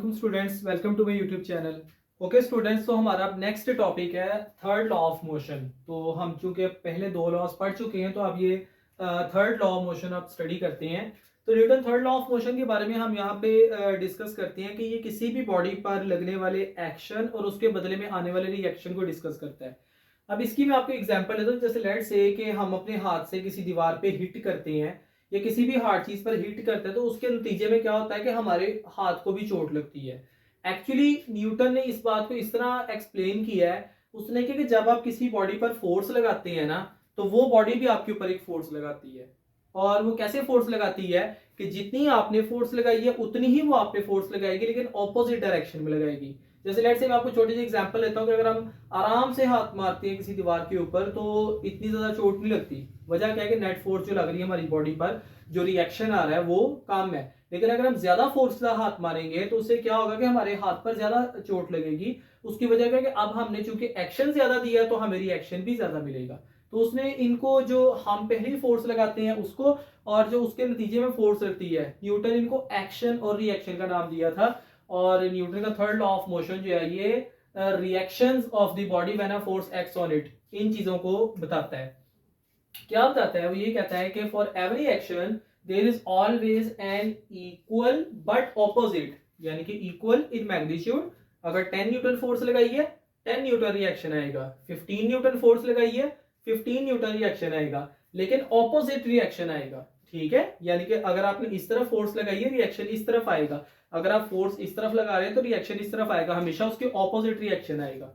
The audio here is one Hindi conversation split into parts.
वालेकुम students, welcome to my YouTube channel. Okay students, तो हमारा अब नेक्स्ट टॉपिक है थर्ड लॉ ऑफ मोशन। तो हम चूंकि पहले दो लॉज पढ़ चुके हैं, तो अब ये थर्ड लॉ ऑफ मोशन अब स्टडी करते हैं। तो Newton third law of motion के बारे में हम यहाँ पे डिस्कस करते हैं कि ये किसी भी बॉडी पर लगने वाले एक्शन और उसके बदले में आने वाले रिएक्शन को डिस्कस करता है। अब इसकी मैं आपको एग्जांपल देता हूँ। जैसे लेट्स से कि हम अपने हाथ से किसी दीवार पे हिट करते हैं या किसी भी हार्ड चीज पर हिट करते हैं, तो उसके नतीजे में क्या होता है कि हमारे हाथ को भी चोट लगती है। एक्चुअली न्यूटन ने इस बात को इस तरह एक्सप्लेन किया है। उसने कहा कि जब आप किसी बॉडी पर फोर्स लगाते हैं ना, तो वो बॉडी भी आपके ऊपर एक फोर्स लगाती है। और वो कैसे फोर्स लगाती है कि जितनी आपने फोर्स लगाई है उतनी ही वो आप पे फोर्स लगाएगी, लेकिन ऑपोजिट डायरेक्शन में लगाएगी। जैसे लेट्स से मैं आपको छोटी सी एग्जांपल लेता हूँ कि अगर हम आराम से हाथ मारते हैं किसी दीवार के ऊपर, तो इतनी ज्यादा चोट नहीं लगती। वजह क्या है कि नेट फोर्स जो लग रही है हमारी बॉडी पर, जो रिएक्शन आ रहा है वो कम है। लेकिन अगर हम ज्यादा फोर्स का हाथ मारेंगे तो उससे क्या होगा कि हमारे हाथ पर ज्यादा चोट लगेगी। उसकी वजह क्या है कि अब हमने चूंकि एक्शन ज्यादा दिया है, तो हमें रिएक्शन भी ज्यादा मिलेगा। तो उसने इनको, जो हम पहली फोर्स लगाते हैं उसको, और जो उसके नतीजे में फोर्स लगती है, न्यूटन इनको एक्शन और रिएक्शन का नाम दिया था। और न्यूटन का थर्ड लॉ ऑफ मोशन जो है ये reactions of the body when a force acts on it, इन चीजों को बताता है। क्या बताता है वो? ये कहता है कि for every action there is always an equal but opposite, यानी कि इक्वल इन मैग्नीट्यूड। अगर 10 न्यूटन फोर्स लगाई है, 10 न्यूटन रिएक्शन आएगा। 15 न्यूटन फोर्स लगाई है, 15 न्यूटन रिएक्शन आएगा, लेकिन ऑपोजिट रिएक्शन आएगा। ठीक है, यानी कि अगर आपने इस तरफ फोर्स लगाई है, रिएक्शन इस तरफ आएगा। अगर आप फोर्स इस तरफ लगा रहे हैं तो रिएक्शन इस तरफ आएगा, हमेशा उसके ऑपोजिट रिएक्शन आएगा।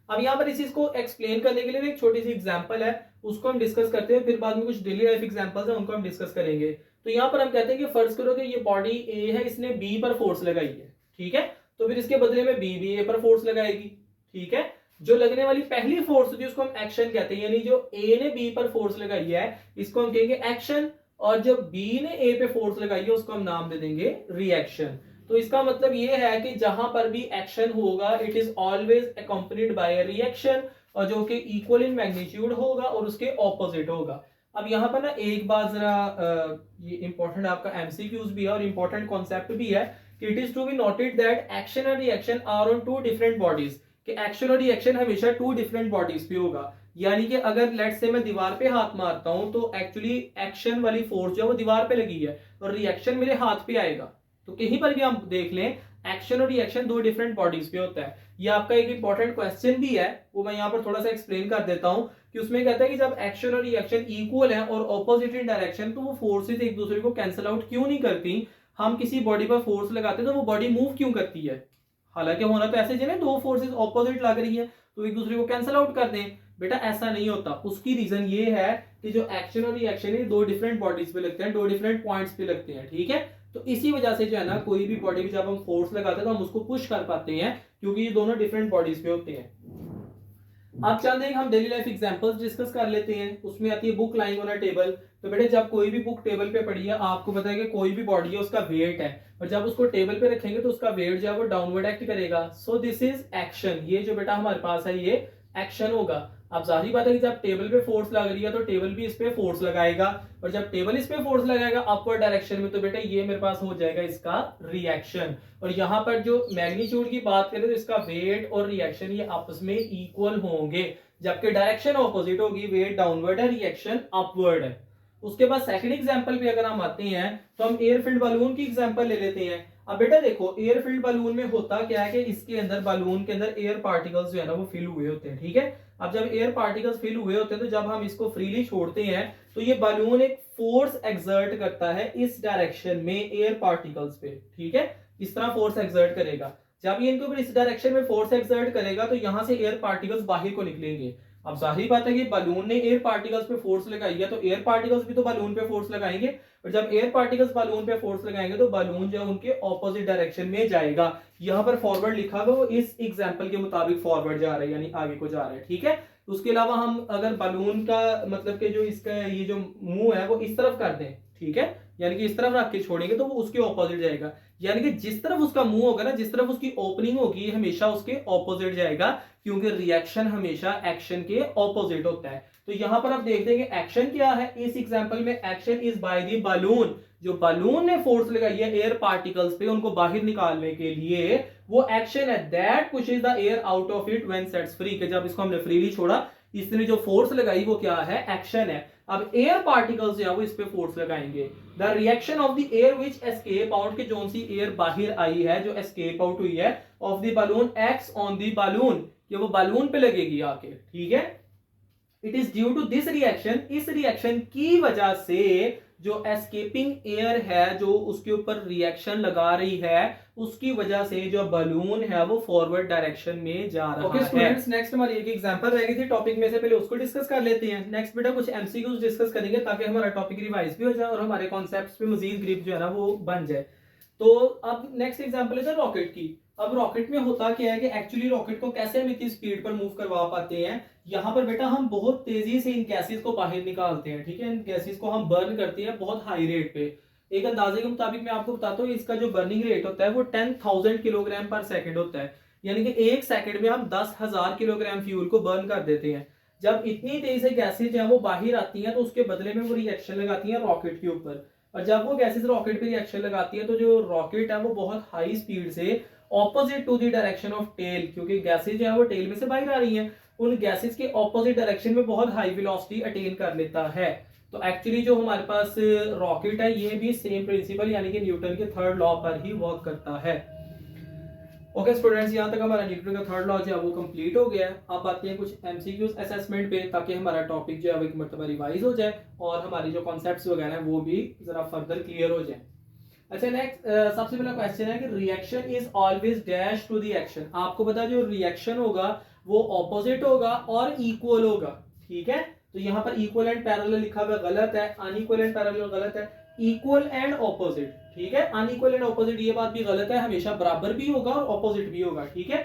अब यहाँ पर इस चीज को एक्सप्लेन करने के लिए एक छोटी सी एग्जांपल है, उसको हम डिस्कस करते हैं। फिर बाद में कुछ डेली लाइफ एग्जांपल्स हैं, उनको हम डिस्कस करेंगे। तो यहाँ पर हम कहते हैं कि फर्ज करो कि ये बॉडी ए है, इसने बी पर फोर्स लगाई है। ठीक है, तो फिर इसके बदले में बी भी ए पर फोर्स लगाएगी। ठीक है, जो लगने वाली पहली फोर्स होती है उसको हम एक्शन कहते हैं, यानी जो ए ने बी पर फोर्स लगाई है इसको हम कहेंगे एक्शन, और जब बी ने ए पे फोर्स लगाई है उसको हम नाम दे देंगे रिएक्शन। तो इसका मतलब ये है कि जहां पर भी एक्शन होगा it is always accompanied by a reaction, और जो कि इक्वल इन मैग्नीट्यूड होगा और उसके ऑपोजिट होगा। अब यहाँ पर ना एक बात जरा ये इंपॉर्टेंट आपका एमसीक्यूज भी है और इंपॉर्टेंट कॉन्सेप्ट भी है कि it is to be noted that action and reaction are on two different bodies, कि एक्शन और रिएक्शन हमेशा टू डिफरेंट बॉडीज पे होगा। यानी कि अगर लेट्स से मैं दीवार पे हाथ मारता हूं, तो एक्चुअली एक्शन वाली फोर्स जो है वो दीवार पे लगी है और रिएक्शन मेरे हाथ पे आएगा। तो कहीं पर भी हम देख लें, एक्शन और रिएक्शन दो डिफरेंट बॉडीज पे होता है। ये आपका एक इंपॉर्टेंट क्वेश्चन भी है, वो मैं यहाँ पर थोड़ा सा एक्सप्लेन कर देता हूँ कि उसमें कहता है कि जब एक्शन और रिएक्शन इक्वल है और ऑपोजिट इन डायरेक्शन, तो वो फोर्सेज एक दूसरे को कैंसिल आउट क्यों नहीं करती। हम किसी बॉडी पर फोर्स लगाते हैं तो वो बॉडी मूव क्यों करती है? हालांकि होना तो ऐसे चाहिए, दो फोर्सेज ऑपोजिट लग रही है तो एक दूसरे को कैंसिल आउट कर दें। बेटा ऐसा नहीं होता। उसकी रीजन ये है कि जो एक्शन और रिएक्शन है दो डिफरेंट बॉडीज पे लगते हैं, दो डिफरेंट पॉइंट्स पे लगते हैं। ठीक है, तो इसी वजह से जो है ना, कोई भी बॉडी पे जब हम फोर्स लगाते हैं तो हम उसको पुश कर पाते हैं, क्योंकि ये दोनों डिफरेंट बॉडीज पे होते हैं। अब चलते हैं हम डेली लाइफ एग्जांपल्स डिस्कस कर लेते हैं। उसमें आती है book lying on a table. तो बेटे जब कोई भी बुक टेबल पे पड़ी है, आपको पता है कि कोई भी बॉडी है उसका वेट है, और जब उसको टेबल पे रखेंगे तो उसका वेट जो है वो डाउनवर्ड एक्ट करेगा। So this is action. ये जो बेटा हमारे पास है ये एक्शन होगा। अब जाहिर बात है कि जब टेबल पे फोर्स लग रही है तो टेबल भी इस पे फोर्स लगाएगा, और जब टेबल इस पे फोर्स लगाएगा अपवर्ड डायरेक्शन में, तो बेटा ये मेरे पास हो जाएगा इसका रिएक्शन। और यहाँ पर जो मैग्नीट्यूड की बात करें तो इसका वेट और रिएक्शन ये आपस में इक्वल होंगे, जबकि डायरेक्शन ऑपोजिट होगी। वेट डाउनवर्ड है, रिएक्शन अपवर्ड है। उसके बाद सेकंड एग्जांपल पे अगर हम आते हैं तो हम एयर फिल्ड बलून की एग्जांपल ले लेते हैं। अब बेटा देखो, एयर फिल्ड बलून में होता क्या है कि इसके अंदर, बलून के अंदर एयर पार्टिकल्स जो है ना वो फिल हुए होते हैं। ठीक है, अब जब एयर पार्टिकल्स फिल हुए होते हैं तो जब हम इसको फ्रीली छोड़ते हैं तो ये बलून एक फोर्स एक्सर्ट करता है इस डायरेक्शन में एयर पार्टिकल्स पे। ठीक है, इस तरह फोर्स एक्सर्ट करेगा। जब ये इनके ऊपर इस डायरेक्शन में फोर्स एक्सर्ट करेगा तो यहां से एयर पार्टिकल्स बाहर को निकलेंगे। अब जाहिर बात है कि बलून ने एयर पार्टिकल्स पे फोर्स लगाई है, तो एयर पार्टिकल्स भी तो बलून पे फोर्स लगाएंगे, और जब एयर पार्टिकल्स बलून पे फोर्स लगाएंगे तो बलून जो है उनके ऑपोजिट डायरेक्शन में जाएगा। यहाँ पर फॉरवर्ड लिखा हुआ वो इस एग्जांपल के मुताबिक फॉरवर्ड जा रहा है, यानी आगे को जा रहा है। ठीक है, उसके अलावा हम अगर बलून का मतलब कि जो इसका ये जो मुंह है वो इस तरफ कर दें, ठीक है, यानी कि इस तरफ रख के छोड़ेंगे तो वो उसके ऑपोजिट जाएगा। यानी कि जिस तरफ उसका मुंह होगा ना, जिस तरफ उसकी ओपनिंग होगी, हमेशा उसके ऑपोजिट जाएगा, क्योंकि रिएक्शन हमेशा एक्शन के ऑपोजिट होता है। तो यहां पर आप देखते हैं कि एक्शन क्या है। इस एग्जांपल में action is by the balloon, जो बलून ने फोर्स लगाई है एयर पार्टिकल्स पे उनको बाहर निकालने के लिए, वो एक्शन है that pushes the air out of it when sets free, कि जब इसको हमने फ्रीली छोड़ा इसने जो फोर्स लगाई वो क्या है, एक्शन है। अब एयर पार्टिकल्स जो है वो इस पे फोर्स लगाएंगे। The reaction of the air which escape out, के जोन सी एयर बाहर आई है जो एस्केप आउट हुई है, of the balloon acts on the balloon, कि वो बलून पे लगेगी आके, ठीक है। It is due to this reaction, इस रिएक्शन की वजह से जो एस्केपिंग एयर है जो उसके ऊपर रिएक्शन लगा रही है, उसकी वजह से जो बलून है वो फॉरवर्ड डायरेक्शन में जा रहा है। स्टूडेंट्स नेक्स्ट हमारी एक एग्जांपल रह गई थी टॉपिक में से, पहले उसको डिस्कस कर लेते हैं। नेक्स्ट बेटा कुछ एमसीक्यूज डिस्कस करेंगे ताकि हमारा टॉपिक रिवाइज भी हो जाए और हमारे कॉन्सेप्ट्स पे मजीद ग्रिप जो है ना वो बन जाए। तो अब नेक्स्ट एग्जांपल है रॉकेट की। अब रॉकेट में होता क्या है कि एक्चुअली रॉकेट को कैसे हम इतनी स्पीड पर मूव करवा पाते हैं। यहाँ पर बेटा हम बहुत तेजी से इन गैसेस को बाहर निकालते हैं, ठीक है। इन गैसेस को हम बर्न करते हैं बहुत हाई रेट पे। एक अंदाजे के मुताबिक मैं आपको बताता हूँ इसका जो बर्निंग रेट होता है वो 10,000 किलोग्राम पर सेकंड होता है, यानी कि एक सेकंड में हम 10,000 किलोग्राम फ्यूल को बर्न कर देते हैं। जब इतनी तेजी से गैसेज है वो बाहर आती हैं तो उसके बदले में वो रिएक्शन लगाती हैं रॉकेट के ऊपर, और जब वो गैसेज रॉकेट पे रिएक्शन लगाती है तो जो रॉकेट है वो बहुत हाई स्पीड से opposite to the direction of tail, क्योंकि गैसेज है वो टेल में से बाहर आ रही हैं, उन गैसेज के ऑपोजिट डायरेक्शन में बहुत हाई वेलोसिटी अटेन कर लेता है। तो एक्चुअली जो हमारे पास रॉकेट है ये भी सेम प्रिंसिपल यानी कि न्यूटन के थर्ड लॉ पर ही वर्क करता है। ओके स्टूडेंट्स, यहाँ तक हमारा न्यूटन का थर्ड लॉ जो है वो कंप्लीट हो गया है। अब आते हैं कुछ एमसीक्यूज असेसमेंट पे, ताकि हमारा टॉपिक जो है वो एक मर्तबा रिवाइज हो जाए और हमारी जो कॉन्सेप्ट्स वगैरह हैं वो भी जरा फर्दर क्लियर हो जाए। अच्छा नेक्स्ट सबसे पहला क्वेश्चन है कि reaction is always dash to the action. आपको पता है जो रिएक्शन होगा वो ऑपोजिट होगा और इक्वल होगा, ठीक है। तो यहाँ पर इक्वल एंड पैरेलल लिखा हुआ गलत है, अनइक्वल एंड पैरेलल गलत है, इक्वल एंड ऑपोजिट, ठीक है। अनइक्वल एंड ऑपोजिट ये बात भी गलत है, हमेशा बराबर भी होगा और ऑपोजिट भी होगा, ठीक है।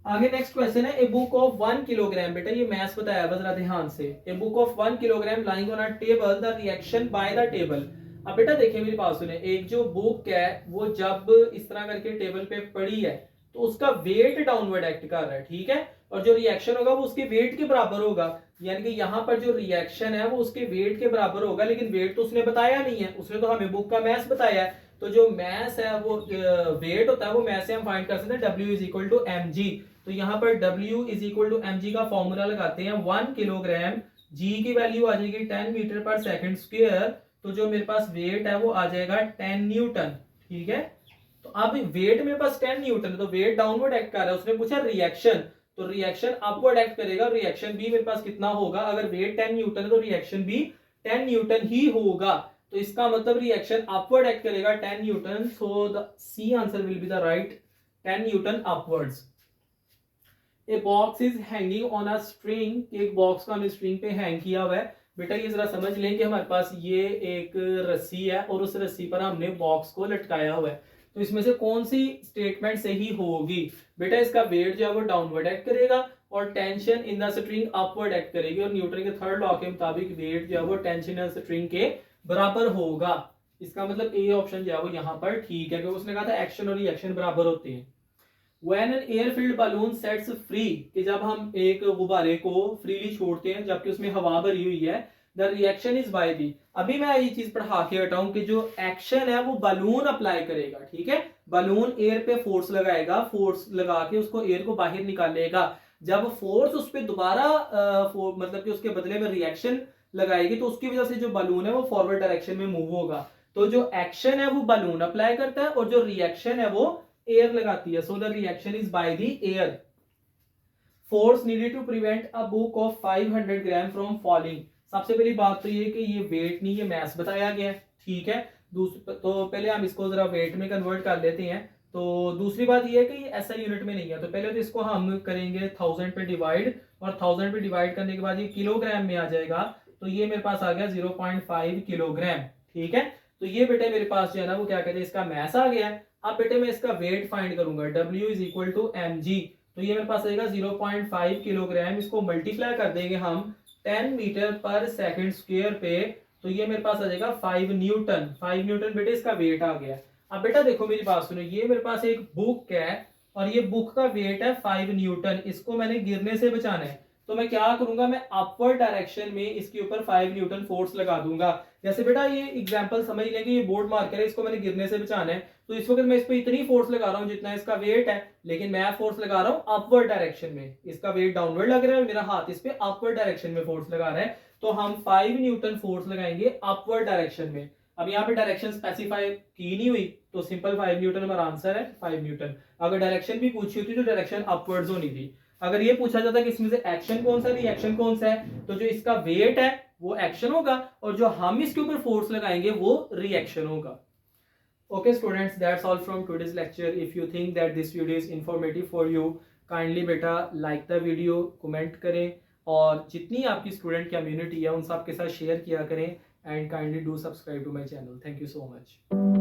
आगे नेक्स्ट क्वेश्चन है ए बुक ऑफ 1 किलोग्राम। बेटा ये मैथ्स बताया है जरा ध्यान से। A book of 1 kilogram lying on a table, the reaction by the table. अब बेटा देखिए मेरी बात सुने, एक जो बुक है वो जब इस तरह करके टेबल पे पड़ी है तो उसका वेट डाउनवर्ड एक्ट कर रहा है, ठीक है, और जो रिएक्शन होगा वो उसके वेट के बराबर होगा, यानी कि यहाँ पर जो रिएक्शन है वो उसके वेट के बराबर होगा, लेकिन वेट तो उसने बताया नहीं है, उसने तो हमें बुक का मैस बताया है। तो जो मैस है वो वेट होता है वो मैस से हम फाइंड कर सकते हैं W is equal to mg। तो यहाँ पर W is equal to mg का फॉर्मूला लगाते हैं 1 किलोग्राम, g की वैल्यू आ जाएगी 10 मीटर पर सेकंड स्क्वायर, तो जो मेरे पास वेट है वो आ जाएगा 10 न्यूटन, ठीक है। तो अब वेट मेरे पास 10 न्यूटन है तो वेट डाउनवर्ड एक्ट कर रहा है। उसने पूछा रिएक्शन, तो रिएक्शन अपवर्ड एक्ट करेगा, रिएक्शन भी मेरे पास कितना होगा, अगर वेट 10 न्यूटन है तो रिएक्शन भी 10 न्यूटन ही होगा। तो इसका मतलब रिएक्शन अपवर्ड एक्ट करेगा 10 newton, so the C answer will be the right 10 newton upwards. A box is hanging on a string, एक बॉक्स को हमने स्ट्रिंग पे हैंग किया हुआ है। बेटा ये जरा समझ लें कि हमारे पास ये एक रस्सी है और उस रस्सी पर हमने बॉक्स को लटकाया हुआ है, तो इसमें से कौन सी स्टेटमेंट सही होगी। बेटा इसका वेट जो है वो डाउनवर्ड एक्ट करेगा और tension in the string upward act करेगी, और न्यूटन के थर्ड लॉ के मुताबिक वेट जो है वो टेंशन इन द स्ट्रिंग के बराबर होगा। इसका मतलब ए ऑप्शन जो है वो यहाँ पर ठीक है, क्योंकि उसने कहा था एक्शन और रिएक्शन बराबर होते हैं। When an air-filled balloon sets free, कि जब हम एक गुब्बारे को फ्रीली छोड़ते हैं जबकि उसमें हवा भरी हुई है, the reaction is by the, अभी मैं ये चीज पढ़ा के हटाऊं कि जो एक्शन है वो बलून अप्लाई करेगा, ठीक है। बलून एयर पे फोर्स लगाएगा, फोर्स लगा के उसको एयर को बाहर निकालेगा। जब फोर्स उस पर दोबारा मतलब कि उसके बदले में रिएक्शन लगाएगी तो उसकी वजह से जो बलून है वो फॉरवर्ड डायरेक्शन में मूव होगा। तो जो एक्शन है वो बलून अप्लाई करता है और जो रिएक्शन है वो एयर लगाती है। So the reaction is by the air. Force needed to prevent a book of 500 gram from falling. सबसे पहली बात तो ये कि ये वेट नहीं, ये मैस बताया गया है, ठीक है। तो पहले हम इसको जरा वेट में कन्वर्ट कर लेते हैं। तो दूसरी बात ये है कि ये ऐसा यूनिट में नहीं है, तो पहले तो इसको हम करेंगे 1000 पे डिवाइड, और 1000 पे डिवाइड करने के बाद ये किलोग्राम में आ जाएगा, तो ये मेरे पास आ गया 0.5 किलोग्राम, ठीक है। तो ये बेटे मेरे पास जो है ना वो क्या कहते हैं इसका मैस आ गया है। अब बेटे मैं इसका वेट फाइंड करूंगा, W is equal to mg, तो ये मेरे पास आएगा 0.5 किलोग्राम, इसको मल्टीप्लाई कर देंगे हम 10 मीटर पर सेकंड स्क्वायर पे, तो ये मेरे पास आ जाएगा 5 न्यूटन। 5 न्यूटन बेटे इसका वेट आ गया। अब बेटा देखो मेरी बात सुनो, ये मेरे पास एक बुक है और ये बुक का वेट है 5 न्यूटन, इसको मैंने गिरने से बचाना है। तो मैं क्या करूंगा, मैं अपवर्ड डायरेक्शन में इसके ऊपर 5 न्यूटन फोर्स लगा दूंगा। जैसे बेटा ये एग्जांपल समझ लें कि ये बोर्ड मार्कर है, इसको मैंने गिरने से बचाना है, तो इस वक्त मैं इस पर इतनी फोर्स लगा रहा हूँ जितना इसका वेट है, लेकिन मैं फोर्स लगा रहा हूँ अपवर्ड डायरेक्शन में। इसका वेट डाउनवर्ड लग रहा है, मेरा हाथ इस पे अपवर्ड डायरेक्शन में फोर्स लगा रहा है, तो हम 5 न्यूटन फोर्स लगाएंगे अपवर्ड डायरेक्शन में। अब यहाँ पे डायरेक्शन स्पेसिफाई की नहीं हुई, तो सिंपल 5 न्यूटन हमारा आंसर है 5 न्यूटन। अगर डायरेक्शन भी पूछी होती तो डायरेक्शन अपवर्ड्स होनी थी। अगर ये पूछा जाता कि इसमें से एक्शन कौन सा रिएक्शन कौन सा है, तो जो इसका वेट है वो एक्शन होगा और जो हम इसके ऊपर फोर्स लगाएंगे वो रिएक्शन होगा। Okay students, that's all from today's lecture. If you think that this video is informative for you, kindly बेटा like the video, comment करें और जितनी आपकी स्टूडेंट कम्युनिटी है उन सब के साथ शेयर किया करें, and kindly do subscribe to my channel. Thank you so much.